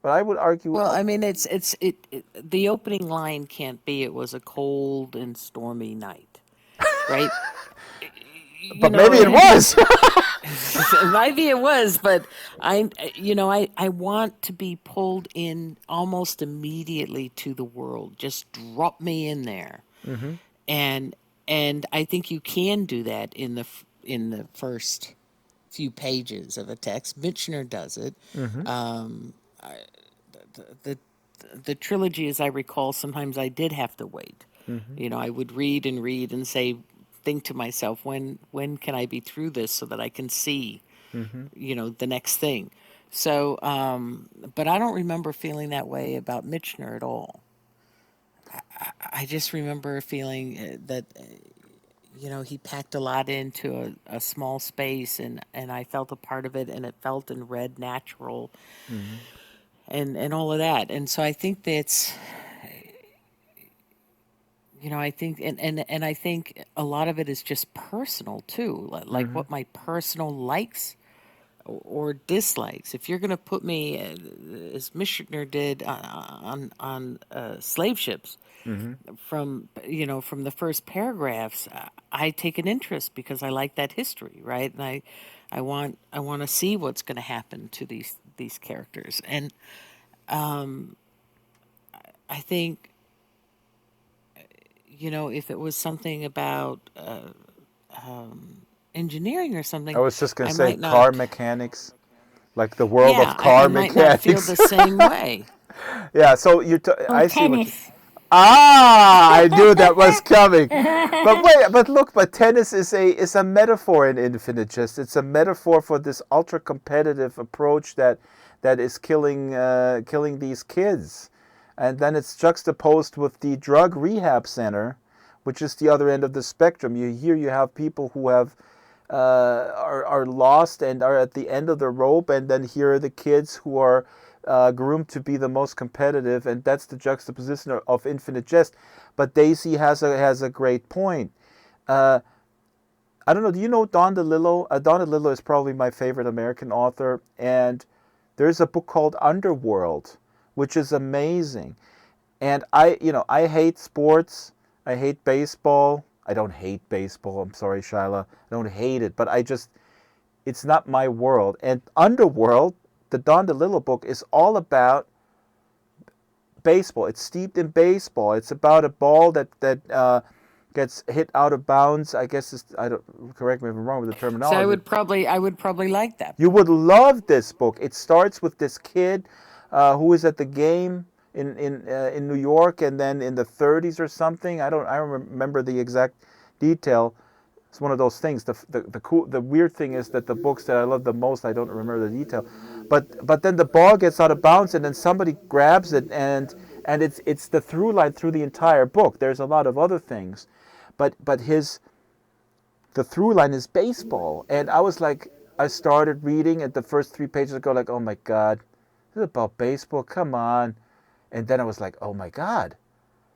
But I would argue, Well, I mean, the opening line can't be "It was a cold and stormy night," right? You but know, maybe it and was. maybe it was, but I want to be pulled in almost immediately to the world. Just drop me in there, and I think you can do that in the first few pages of a text. Michener does it. Um, the the trilogy, as I recall, sometimes I did have to wait. You know, I would read and say, think to myself, when can I be through this so that I can see, the next thing. So, but I don't remember feeling that way about Michener at all. I just remember feeling that, he packed a lot into a small space, and I felt a part of it, and it felt and read natural, and all of that. And so I think that's, I think, and I think a lot of it is just personal too, like what my personal likes or dislikes. If you're going to put me, as Michener did, on slave ships, from the first paragraphs, I take an interest because I like that history, right? And I want to see what's going to happen to these characters, and I think, if it was something about engineering or I something, was just going I to say might car not. mechanics, like the world Yeah, of car I might not feel mechanics. the same way. Yeah, so Or I see what you. tennis. I knew that was coming. But wait, but look, but tennis is a metaphor in Infinite Jest. It's a metaphor for this ultra competitive approach that is killing these kids, and then it's juxtaposed with the drug rehab center, which is the other end of the spectrum. You have people who are lost and are at the end of the rope, and then here are the kids who are groomed to be the most competitive, and that's the juxtaposition of Infinite Jest. But Daisy has a great point. I don't know. Do you know Don DeLillo? Don DeLillo is probably my favorite American author, and there's a book called Underworld, which is amazing. And I hate sports. I hate baseball. I don't hate baseball. I'm sorry, Shyla. I don't hate it, but it's not my world. And Underworld, the Don DeLillo book, is all about baseball. It's steeped in baseball. It's about a ball that gets hit out of bounds. I guess I don't, correct me if I'm wrong with the So terminology. I would probably like that You book. would love this book. It starts with this kid who is at the game in New York, and then in the 30s or something. I don't remember the exact detail. It's one of those things. The weird thing is that the books that I love the most, I don't remember the detail. But then the ball gets out of bounds, and then somebody grabs it, and it's the through line through the entire book. There's a lot of other things, but the through line is baseball. And I was like, I started reading, and the first 3 pages go like, oh my God, this is about baseball. Come on. And then I was like, oh my God,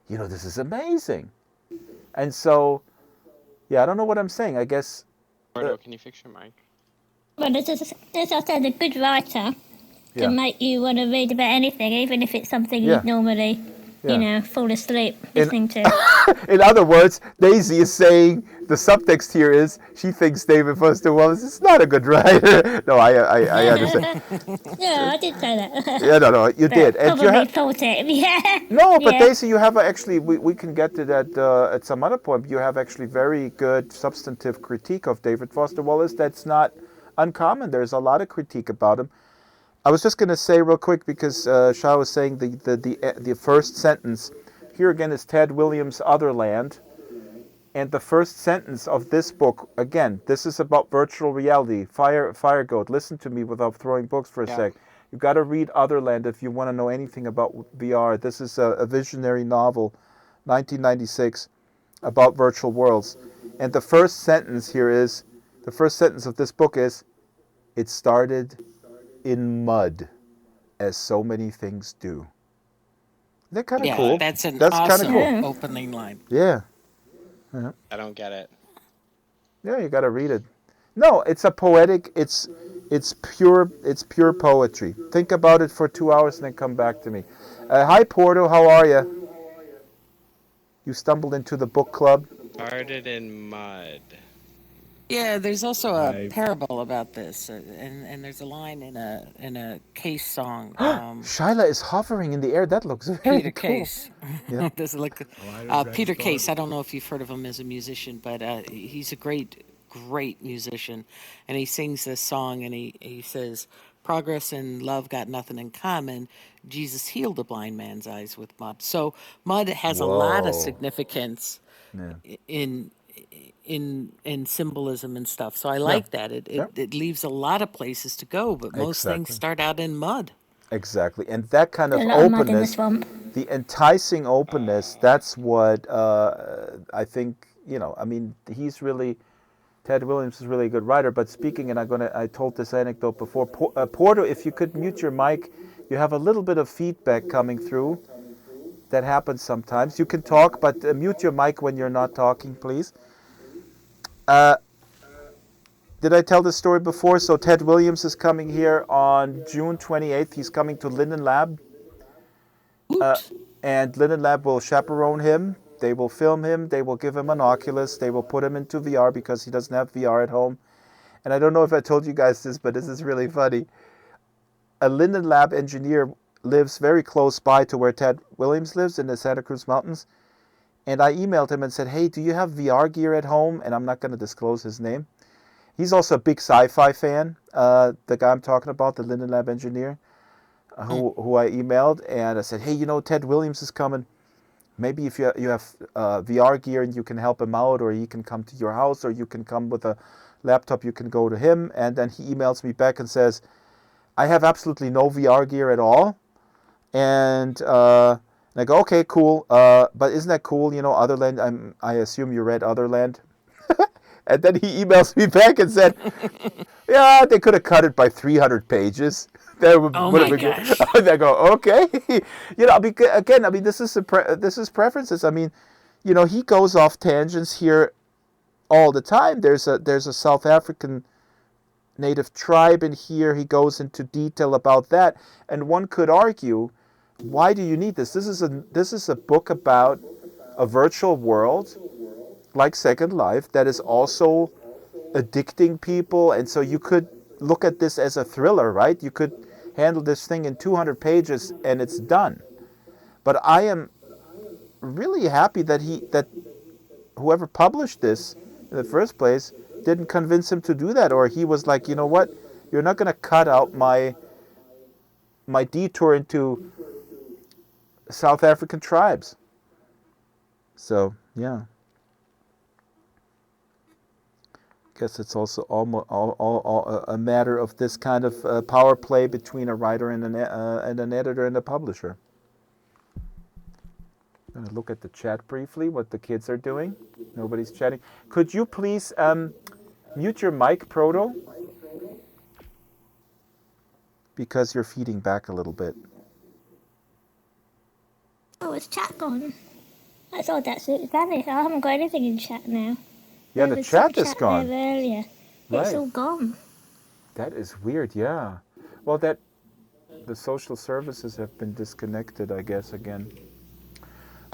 this is amazing. And so, yeah, I don't know what I'm saying. I guess. Eduardo, can you fix your mic? Well, as I said, a good writer Yeah. can make you want to read about anything, even if it's something Yeah. you'd normally, Yeah. fall asleep listening to. In other words, Daisy is saying the subtext here is she thinks David Foster Wallace is not a good writer. No, I understand. Yeah, I did say that. Yeah, no, you But did. And probably thought it. Yeah. no, but Yeah. Daisy, you have actually, we can get to that at some other point. You have actually very good substantive critique of David Foster Wallace. That's not uncommon. There's a lot of critique about him. I was just going to say real quick, because Shah was saying the first sentence. Here again is Ted Williams' Otherland. And the first sentence of this book, again, this is about virtual reality. Fire Goat, listen to me without throwing books for a sec. You've got to read Otherland if you want to know anything about VR. This is a visionary novel, 1996, about virtual worlds. And the first sentence of this book is, it started in mud, as so many things do. Isn't that kind of cool? That's an That's kind of awesome cool. opening line. Yeah. I don't get it. Yeah, you got to read it. No, it's a poetic. It's It's pure poetry. Think about it for 2 hours and then come back to me. Hi, Porto. How are you? You stumbled into the book club. Started in mud. Yeah, there's also a parable about this, and there's a line in a Case song. Shyla is hovering in the air. That looks very Peter cool. Case. Yeah. There's like Peter Case. I don't know if you've heard of him as a musician, but he's a great musician, and he sings this song, and he says, "Progress and love got nothing in common. Jesus healed a blind man's eyes with mud." So mud has a lot of Whoa. significance Yeah. in symbolism and stuff. So I Yeah. like that. Yeah. It leaves a lot of places to go, but most things Exactly. start out in mud. Exactly. And that kind of A lot of mud in the openness, swamp. the enticing openness, that's what I think, I mean, Ted Williams is really a good writer, but speaking, and I told this anecdote before, Porto, if you could mute your mic, you have a little bit of feedback coming through. That happens sometimes. You can talk, but mute your mic when you're not talking, please. Did I tell this story before? So Ted Williams is coming here on June 28th. He's coming to Linden Lab. And Linden Lab will chaperone him. They will film him. They will give him an Oculus. They will put him into VR because he doesn't have VR at home. And I don't know if I told you guys this, but this is really funny. A Linden Lab engineer lives very close by to where Ted Williams lives in the Santa Cruz Mountains. And I emailed him and said, hey, do you have VR gear at home? And I'm not going to disclose his name. He's also a big sci-fi fan, the guy I'm talking about, the Linden Lab engineer, who I emailed. And I said, hey, Ted Williams is coming. Maybe if you have VR gear and you can help him out, or he can come to your house, or you can come with a laptop, you can go to him. And then he emails me back and says, I have absolutely no VR gear at all. And I go, okay, cool. But isn't that cool? Otherland, I assume you read Otherland. And then he emails me back and said, yeah, they could have cut it by 300 pages. That would have been gosh. good. I go, okay. Again, I mean, this is preferences. I mean, he goes off tangents here all the time. There's a South African native tribe in here. He goes into detail about that. And one could argue, why do you need this? This is a book about a virtual world like Second Life that is also addicting people, and so you could look at this as a thriller, right? You could handle this thing in 200 pages and it's done. But I am really happy that whoever published this in the first place didn't convince him to do that, or he was like, you know what, you're not going to cut out my detour into South African tribes. So yeah, guess it's also all a matter of this kind of power play between a writer and an editor and a publisher. I'm going to look at the chat briefly, what the kids are doing. Nobody's chatting. Could you please mute your mic, Proto? Because you're feeding back a little bit. Oh, it's chat gone. That's odd, that's it. Vanished. I haven't got anything in chat now. Yeah, the chat is gone. Earlier. It's all gone. That is weird, yeah. Well, the social services have been disconnected, I guess, again.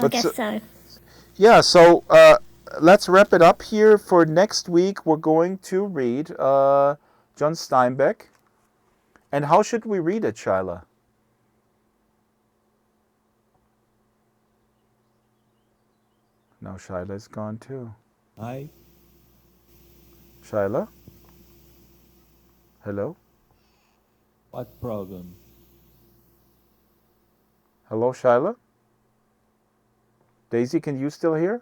I guess so. Yeah, so let's wrap it up here. For next week, we're going to read John Steinbeck. And how should we read it, Shyla? No, Shyla's gone too. Hi. Shyla? Hello? What problem? Hello, Shyla? Daisy, can you still hear?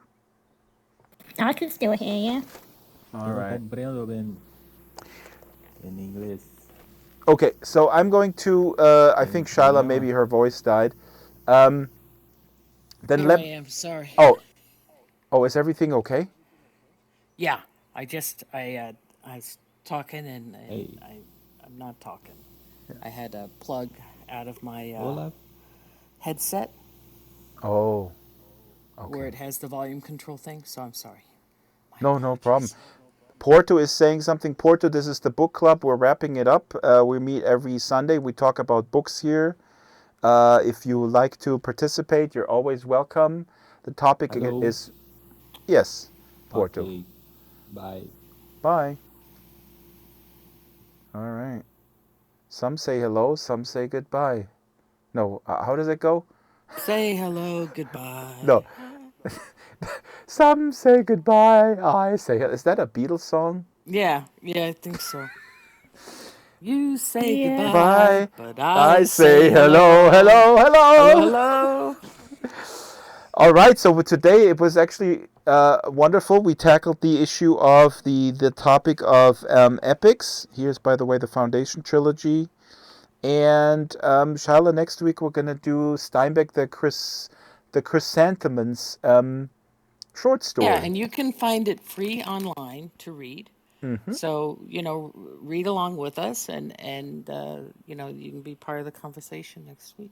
I can still hear you. All right. Comprendo bien en inglés. Okay, so I'm going to, I think Shyla, maybe her voice died. Then Here I am, sorry. Oh, is everything okay? Yeah, I was talking and I'm not talking. Yeah. I had a plug out of my headset. Oh, okay. Where it has the volume control thing, so I'm sorry. No problem. Porto is saying something. Porto, this is the book club. We're wrapping it up. We meet every Sunday. We talk about books here. If you would like to participate, you're always welcome. The topic Hello. is... Yes, Porto. Okay. Bye. Bye. All right. Some say hello, some say goodbye. No, how does it go? Say hello, goodbye. No. Some say goodbye, I say... Is that a Beatles song? Yeah, I think so. You say Bye. goodbye, but I say hello, hello, hello. Hello. All right, so today it was actually wonderful. We tackled the issue of the topic of epics. Here's, by the way, the Foundation trilogy. And Shala, next week we're going to do Steinbeck, the Chrysanthemums short story. Yeah, and you can find it free online to read. Mm-hmm. So, read along with us and you can be part of the conversation next week.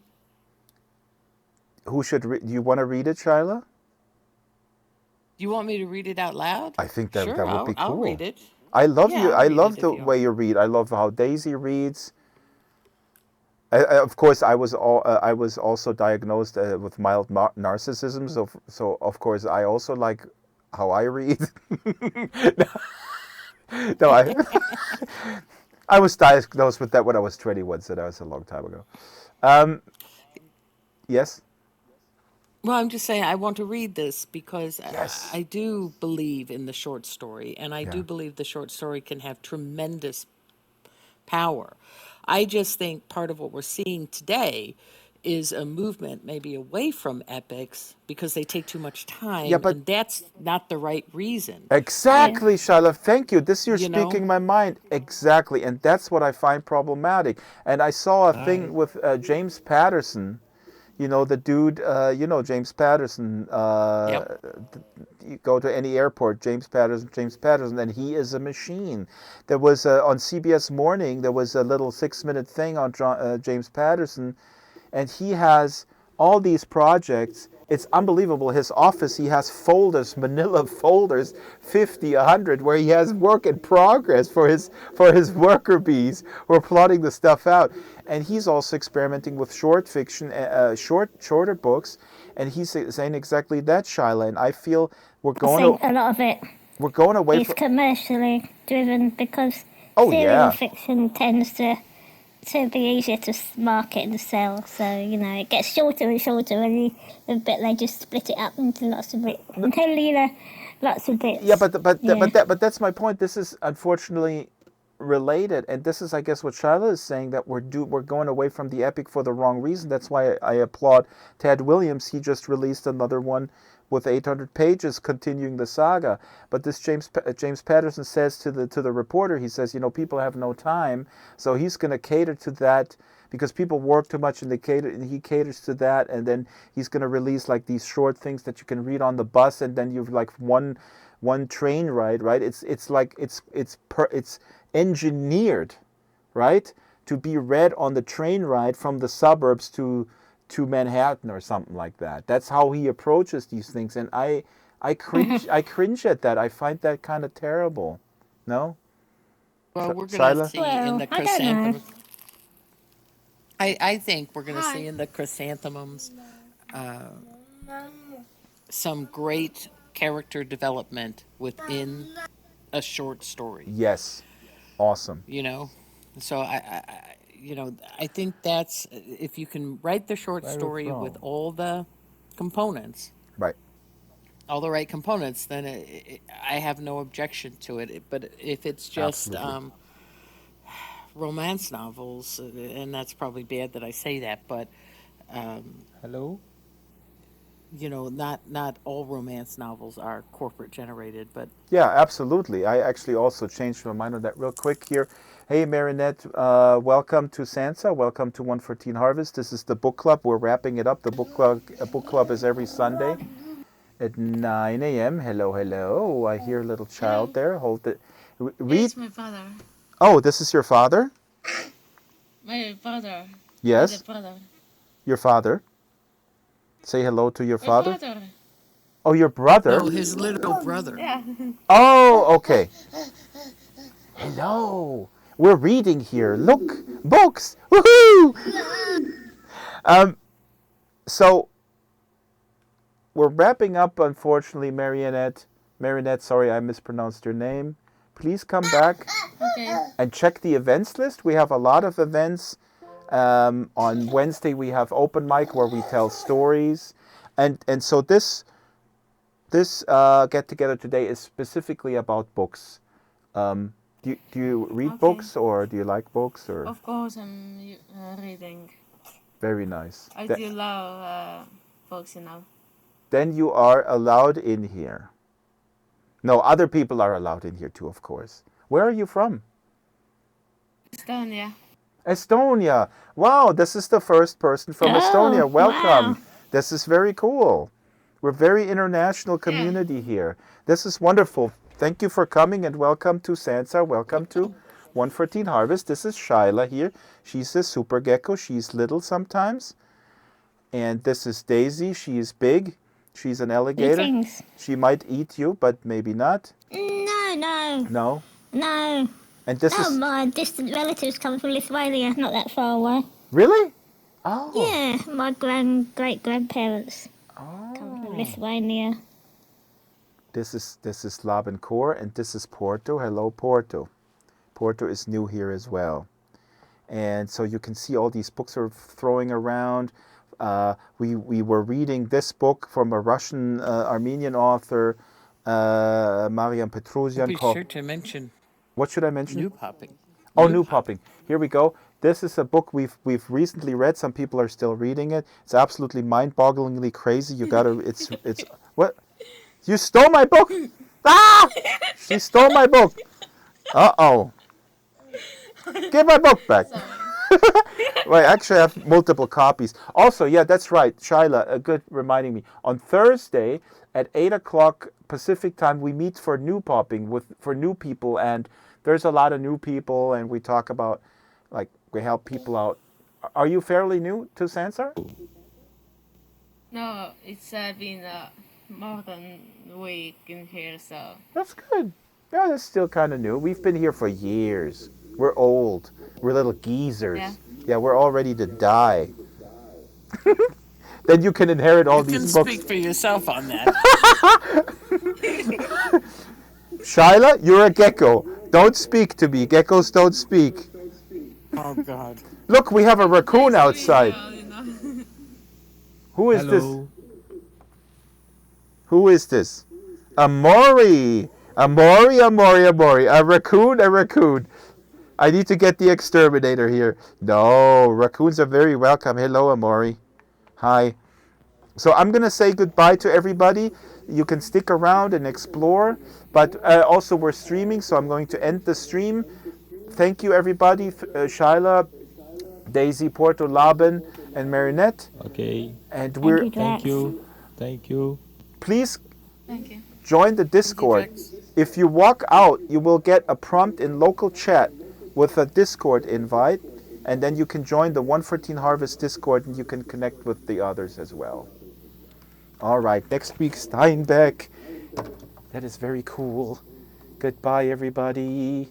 Who should read? Do you want to read it, Shyla? You want me to read it out loud? I think that sure, that would be cool. I'll read it. I love Yeah, you. I'll I read love it the if you way you read. I love how Daisy reads. Of course, I was also diagnosed with mild narcissism. So of course, I also like how I read. No, I was diagnosed with that when I was 21, so that was a long time ago. Yes? Well, I'm just saying I want to read this because Yes. I do believe in the short story, and I Yeah. do believe the short story can have tremendous power. I just think part of what we're seeing today is a movement maybe away from epics because they take too much time, Yeah, but and that's not the right reason. exactly, Shala. Thank you. You're You know? speaking my mind. Exactly, and that's what I find problematic. And I saw a thing with James Patterson. The dude, James Patterson. Yep. You go to any airport, James Patterson, and he is a machine. There was on CBS Morning, there was a little 6-minute thing on James Patterson, and he has all these projects. It's unbelievable. His office, he has folders, manila folders, 50, 100, where he has work in progress for his worker bees who are plotting the stuff out. And he's also experimenting with short fiction, shorter books, and he's saying exactly that, Shyla. And I feel I think a lot of it we're going away is commercially driven because Oh, serial yeah. fiction tends to be easier to market and sell. So, it gets shorter and shorter, and a bit they just split it up into lots of bits. Lots of bits. Yeah, but that's my point. This is unfortunately related, and this is, I guess, what Shyla is saying, that we're going away from the epic for the wrong reason. That's why I applaud Ted Williams. He just released another one with 800 pages continuing the saga. But this James Patterson says to the reporter, he says, people have no time, so he's going to cater to that because people work too much, and he caters to that, and then he's going to release like these short things that you can read on the bus, and then you've like one train ride, right? It's like it's engineered, right, to be read on the train ride from the suburbs to Manhattan or something like that. That's how he approaches these things, and I cringe. I cringe at that. I find that kind of terrible. No. Well, we're going to Shyla? see in the I don't know. chrysanthemums. I think we're going to see in the chrysanthemums some great character development within a short story. Yes. Awesome. So I think that's, if you can write the short story with all the components, right, all the right components, then I have no objection to it. But if it's just romance novels, and that's probably bad that I say that, but Hello? Not all romance novels are corporate generated, but yeah, absolutely. I actually also changed my mind on that real quick here. Hey, Marinette, welcome to Sansa. Welcome to 114 Harvest. This is the book club. We're wrapping it up. The book club is every Sunday at 9 a.m. Hello, hello. I hear a little child there. Hold it. Read. It's my father. Oh, this is your father? My father. Yes. My father. Your father. Say hello to your My father. father. Oh, your brother? No, his little brother. Yeah. Oh, okay. Hello. We're reading here. Look, books. Woohoo! So we're wrapping up, unfortunately, Marinette, sorry, I mispronounced your name. Please come back and check the events list. We have a lot of events. On Wednesday, we have open mic where we tell stories. And so this get-together today is specifically about books. Do you read books, or do you like books? Or? Of course, I'm reading. Very nice. I do love books, Then you are allowed in here. No, other people are allowed in here too, of course. Where are you from? Estonia. Estonia. Wow, this is the first person from Estonia. Welcome. Wow. This is very cool. We're a very international community here. This is wonderful. Thank you for coming and welcome to Sansa. Welcome to 114 Harvest. This is Shyla here. She's a super gecko. She's little sometimes. And this is Daisy. She is big. She's an alligator. Greetings. She might eat you, but maybe not. No. No? No. And this is... my distant relatives come from Lithuania, not that far away. Really? Oh. Yeah, my great-grandparents come from Lithuania. This is Labencore, and this is Porto. Hello, Porto. Porto is new here as well. And so you can see all these books are throwing around. We were reading this book from a Russian Armenian author, Mariam Petrosian. Be sure to mention. What should I mention? New popping. Oh, new popping. Here we go. This is a book we've recently read. Some people are still reading it. It's absolutely mind-bogglingly crazy. You gotta. It's what? You stole my book! Ah! She stole my book. Uh-oh. Give my book back. Well, actually, I have multiple copies. Also, yeah, that's right, Shyla, good reminding me. On Thursday at 8 o'clock Pacific time, we meet for new popping for new people, and there's a lot of new people, and we talk about, like, we help people out. Are you fairly new to Sansar? No, it's been more than a week in here, so... That's good. Yeah, that's still kind of new. We've been here for years. We're old. We're little geezers. Yeah, we're all ready to die. Then you can inherit all these books. You can speak for yourself on that. Shyla, you're a gecko. Don't speak to me. Geckos don't speak. Oh, God. Look, we have a raccoon outside. Who is this? Who is this? Amori. Amori. A raccoon. I need to get the exterminator here. No, raccoons are very welcome. Hello, Amori. Hi. So I'm going to say goodbye to everybody. You can stick around and explore. But also we're streaming, so I'm going to end the stream. Thank you, everybody. Shyla, Daisy, Porto, Laben, and Marinette. Okay. And we're... Thank you. Please join the Discord. If you walk out, you will get a prompt in local chat with a Discord invite, and then you can join the 114 Harvest Discord, and you can connect with the others as well. All right, next week, Steinbeck. That is very cool. Goodbye, everybody.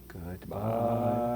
Goodbye.